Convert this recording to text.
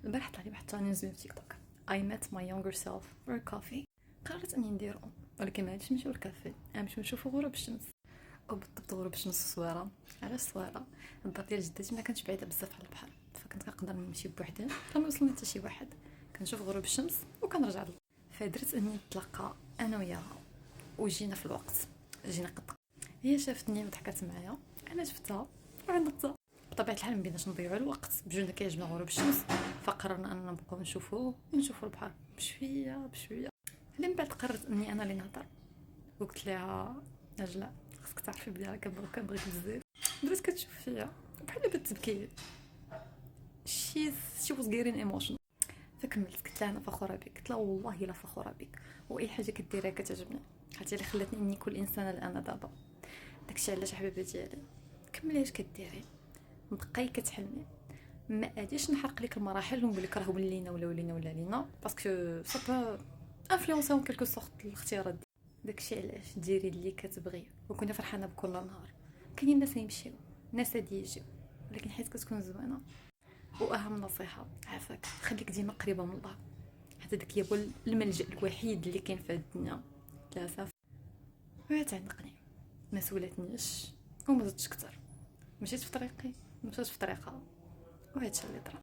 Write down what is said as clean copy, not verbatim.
البارح طلع لي واحد التشالنج في تيك توك. I met my younger self for a coffee. قررت اني نديرو، ولكن ما غاديش نمشيو للكافي، غنمشيو نشوفو غروب الشمس. وبالضبط غروب الشمس الصويره. علاش الصويره؟ الدار ديال جدتي ما كانتش بعيده بزاف على البحر، فكنت كنقدر نمشي بوحدي حتى ما وصلني حتى شي واحد، كنشوف غروب الشمس وكنرجع للدار. فدرت اني نتلاقى انا وياها وجينا في الوقت، جينا قد. هي شافتني وضحكات معايا، انا شفتها وعندها. بطبيعه الحال ما بيناش نضيعوا الوقت، بجوجنا كيعجبنا غروب الشمس، فقررنا اننا نبقاو نشوفوا البحر بشويه بشويه. من بعد قررت اني انا اللي نهضر، وقلت لها اجلا خصك تعرفي بلي كنبغيك بزاف. بدات كتشوف فيا بحال بدات تبكي. شي واز غيرين ايموشن. فكملت قلت لها انا فخوره بك، قلت لها والله الا فخوره بك، واي حاجه كديرها كتعجبني، حتى اللي خلاتني اني كل انسانه اللي انا دابا. داكشي علاش حبيبه ديالي كملي اش كديري، بقاي كتحلمي. ما غاديش نحرق لك المراحل ونقول لك راه ولينا ولا لينا، باسكو سا با انفلونسي اون كيلكو سورت الاختيارات دي. داكشي علاش ديري اللي كتبغي، وكوني فرحانه بكل نهار. كاينين الناس يمشيو، ناس غادي يجيو، ولكن حيت كتكون زوينه. واهم نصيحه عافاك، خليك ديما قريبه من الله، حتى داك هو الملجا الوحيد اللي كاين في هاد الدنيا. لا صافي، وهي تعلقني، ما سولتنيش وما زدتش كتر. مشيت في طريقي، مشات في طريقها، وهادشي اللي طرا.